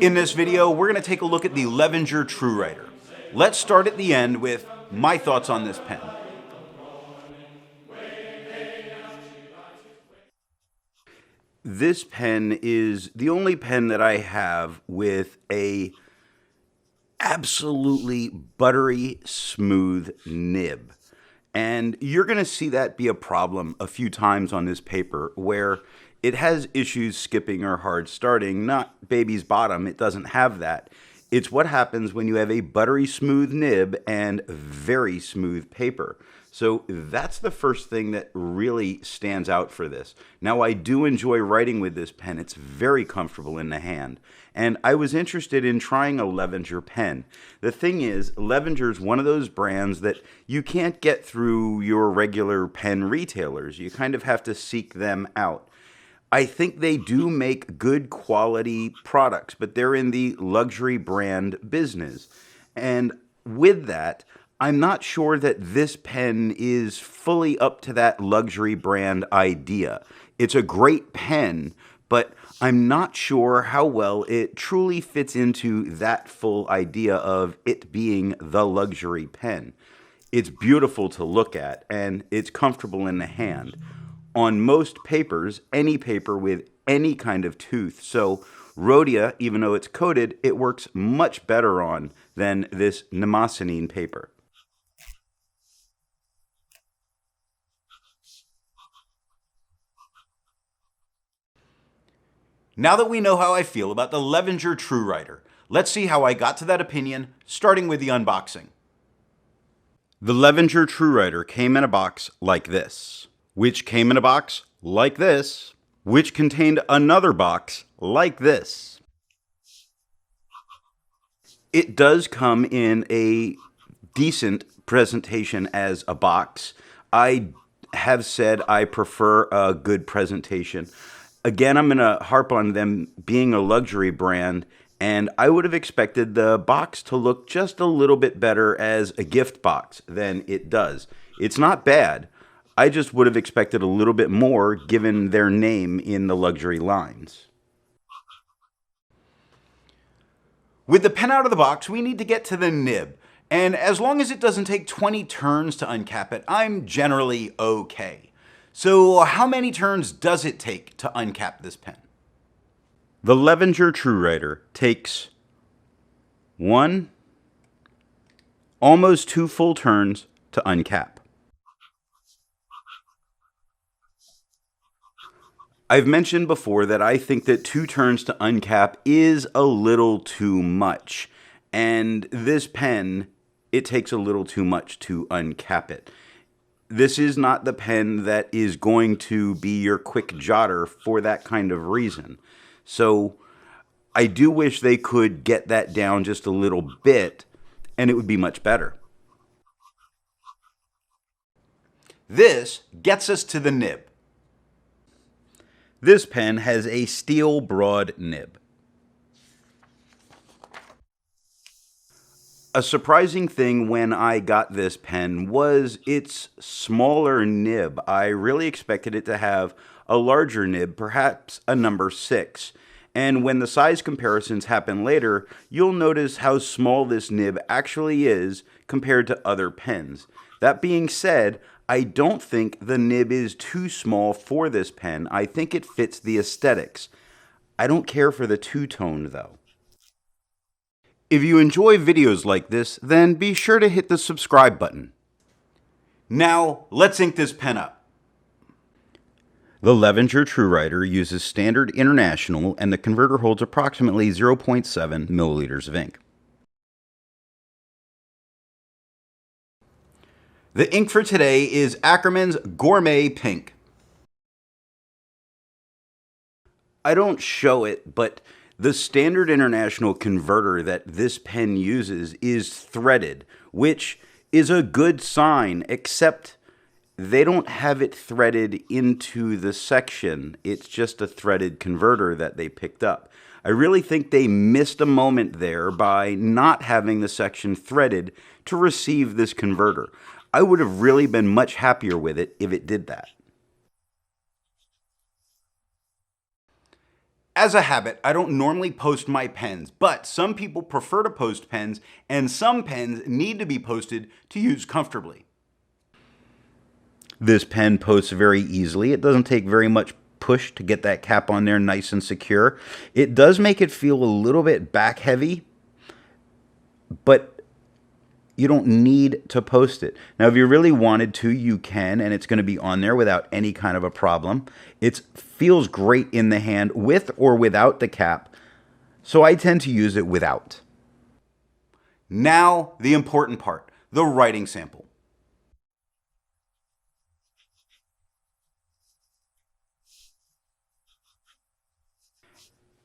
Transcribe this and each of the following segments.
In this video, we're going to take a look at the Levenger TrueWriter. Let's start at the end with my thoughts on this pen. This pen is the only pen that I have with a absolutely buttery smooth nib. And you're going to see that be a problem a few times on this paper where it has issues skipping or hard starting. Not baby's bottom, it doesn't have that. It's what happens when you have a buttery smooth nib and very smooth paper. So that's the first thing that really stands out for this. Now, I do enjoy writing with this pen. It's very comfortable in the hand. And I was interested in trying a Levenger pen. The thing is, Levenger is one of those brands that you can't get through your regular pen retailers. You kind of have to seek them out. I think they do make good quality products, but they're in the luxury brand business. And with that, I'm not sure that this pen is fully up to that luxury brand idea. It's a great pen, but I'm not sure how well it truly fits into that full idea of it being the luxury pen. It's beautiful to look at, and it's comfortable in the hand. On most papers, any paper with any kind of tooth. So Rhodia, even though it's coated, it works much better on than this Mnemosyne paper. Now that we know how I feel about the Levenger TrueWriter, let's see how I got to that opinion, starting with the unboxing. The Levenger TrueWriter came in a box like this, which came in a box like this, which contained another box like this. It does come in a decent presentation as a box. I have said I prefer a good presentation. Again, I'm going to harp on them being a luxury brand, and I would have expected the box to look just a little bit better as a gift box than it does. It's not bad. I just would have expected a little bit more given their name in the luxury lines. With the pen out of the box, we need to get to the nib. And as long as it doesn't take 20 turns to uncap it, I'm generally okay. So how many turns does it take to uncap this pen? The Levenger TrueWriter takes 1, almost 2 full turns to uncap. I've mentioned before that I think that 2 turns to uncap is a little too much. And this pen, it takes a little too much to uncap it. This is not the pen that is going to be your quick jotter for that kind of reason. So I do wish they could get that down just a little bit, and it would be much better. This gets us to the nib. This pen has a steel broad nib. A surprising thing when I got this pen was its smaller nib. I really expected it to have a larger nib, perhaps a number 6. And when the size comparisons happen later, you'll notice how small this nib actually is compared to other pens. That being said, I don't think the nib is too small for this pen. I think it fits the aesthetics. I don't care for the two-tone though. If you enjoy videos like this, then be sure to hit the subscribe button. Now, let's ink this pen up. The Levenger TrueWriter uses standard international, and the converter holds approximately 0.7 milliliters of ink. The ink for today is Ackerman's Gourmet Pink. I don't show it, but the standard international converter that this pen uses is threaded, which is a good sign, except they don't have it threaded into the section. It's just a threaded converter that they picked up. I really think they missed a moment there by not having the section threaded to receive this converter. I would have really been much happier with it if it did that. As a habit, I don't normally post my pens, but some people prefer to post pens, and some pens need to be posted to use comfortably. This pen posts very easily. It doesn't take very much push to get that cap on there nice and secure. It does make it feel a little bit back heavy, but you don't need to post it. Now, if you really wanted to, you can, and it's going to be on there without any kind of a problem. It feels great in the hand with or without the cap, so I tend to use it without. Now, the important part, the writing sample.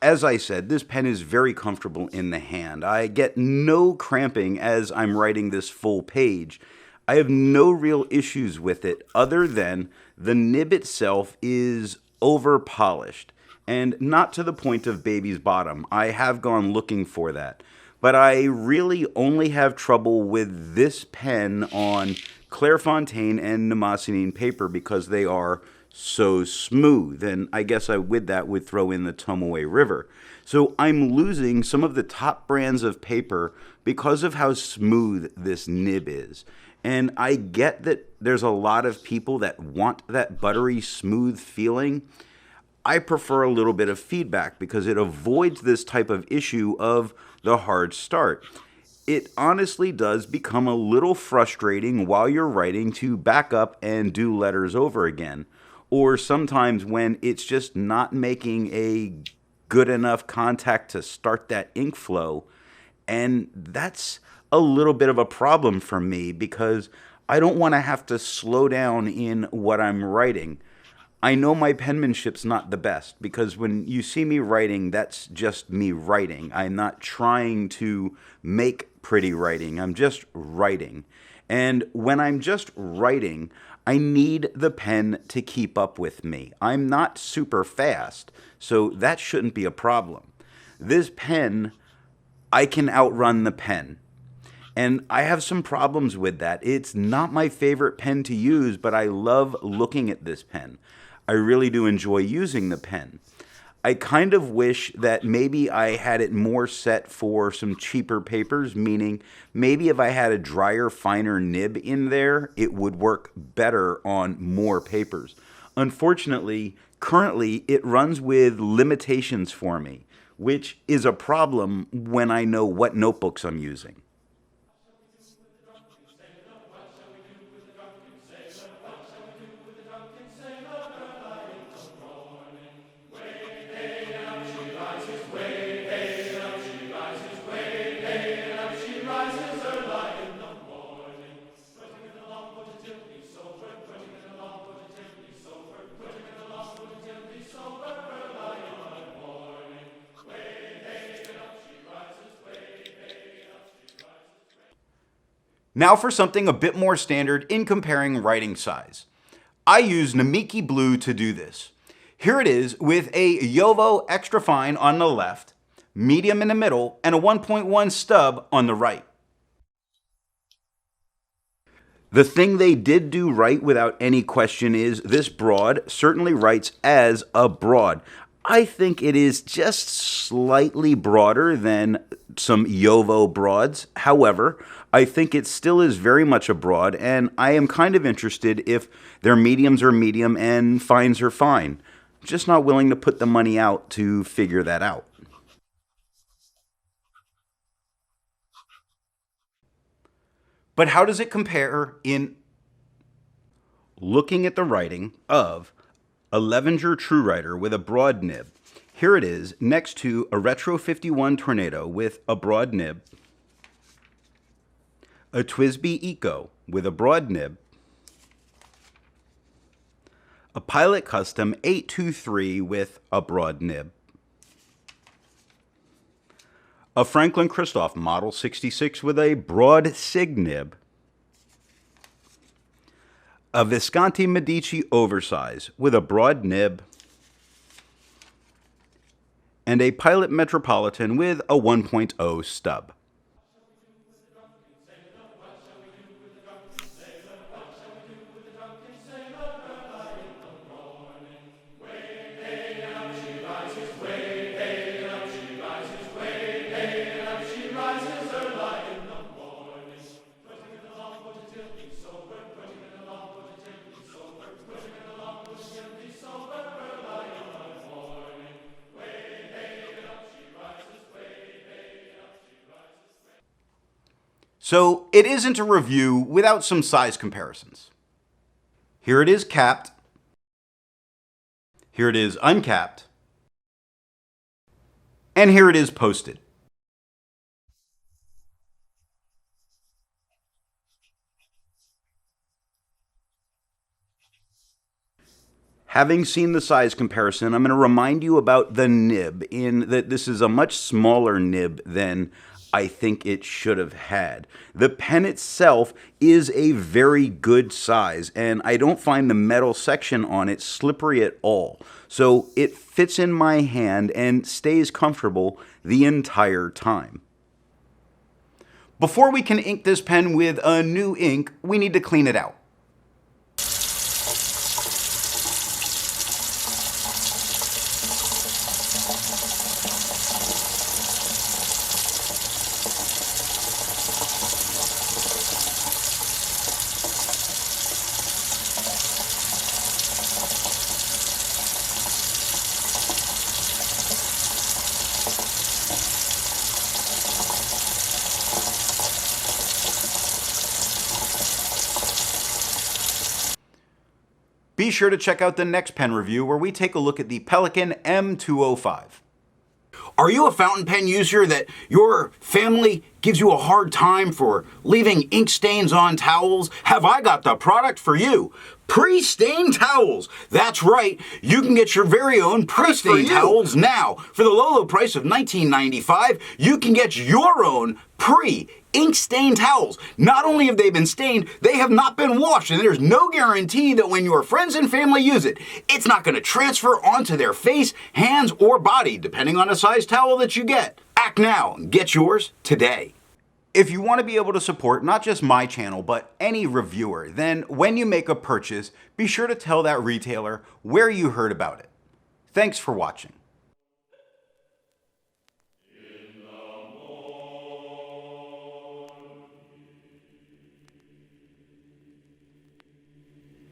As I said, this pen is very comfortable in the hand. I get no cramping as I'm writing this full page. I have no real issues with it other than the nib itself is over polished and not to the point of baby's bottom. I have gone looking for that, but I really only have trouble with this pen on Clairefontaine and Mnemosyne paper because they are so smooth, and I guess I with that would throw in the Tomoe River. So I'm losing some of the top brands of paper because of how smooth this nib is. And I get that there's a lot of people that want that buttery smooth feeling. I prefer a little bit of feedback because it avoids this type of issue of the hard start. It honestly does become a little frustrating while you're writing to back up and do letters over again. Or sometimes when it's just not making a good enough contact to start that ink flow. And that's a little bit of a problem for me because I don't want to have to slow down in what I'm writing. I know my penmanship's not the best because when you see me writing, that's just me writing. I'm not trying to make pretty writing. I'm just writing. And when I'm just writing, I need the pen to keep up with me. I'm not super fast, so that shouldn't be a problem. This pen, I can outrun the pen. And I have some problems with that. It's not my favorite pen to use, but I love looking at this pen. I really do enjoy using the pen. I kind of wish that maybe I had it more set for some cheaper papers, meaning maybe if I had a drier, finer nib in there, it would work better on more papers. Unfortunately, currently it runs with limitations for me, which is a problem when I know what notebooks I'm using. Now for something a bit more standard in comparing writing size. I use Namiki Blue to do this. Here it is with a Yovo extra fine on the left, medium in the middle, and a 1.1 stub on the right. The thing they did do right without any question is this broad certainly writes as a broad. I think it is just slightly broader than some Yovo broads. However, I think it still is very much a broad, and I am kind of interested if their mediums are medium and fines are fine. Just not willing to put the money out to figure that out. But how does it compare in looking at the writing of a Levenger True Writer with a broad nib? Here it is next to a Retro 51 Tornado with a broad nib, a TWSBI Eco with a broad nib, a Pilot Custom 823 with a broad nib, a Franklin Christoph Model 66 with a broad sig nib, a Visconti Medici Oversize with a broad nib, and a Pilot Metropolitan with a 1.0 stub. So it isn't a review without some size comparisons. Here it is capped. Here it is uncapped. And here it is posted. Having seen the size comparison, I'm going to remind you about the nib, in that this is a much smaller nib than I think it should have had. The pen itself is a very good size, and I don't find the metal section on it slippery at all. So it fits in my hand and stays comfortable the entire time. Before we can ink this pen with a new ink, we need to clean it out. Be sure to check out the next pen review where we take a look at the Pelikan M205. Are you a fountain pen user that your family gives you a hard time for leaving ink stains on towels? Have I got the product for you? Pre-stained towels. That's right. You can get your very own pre-stained towels now. For the low price of $19.95, you can get your own ink stained towels. Not only have they been stained, they have not been washed, and there's no guarantee that when your friends and family use it, it's not going to transfer onto their face, hands, or body, depending on the size towel that you get. Act now and get yours today. If you want to be able to support not just my channel, but any reviewer, then when you make a purchase, be sure to tell that retailer where you heard about it. Thanks for watching.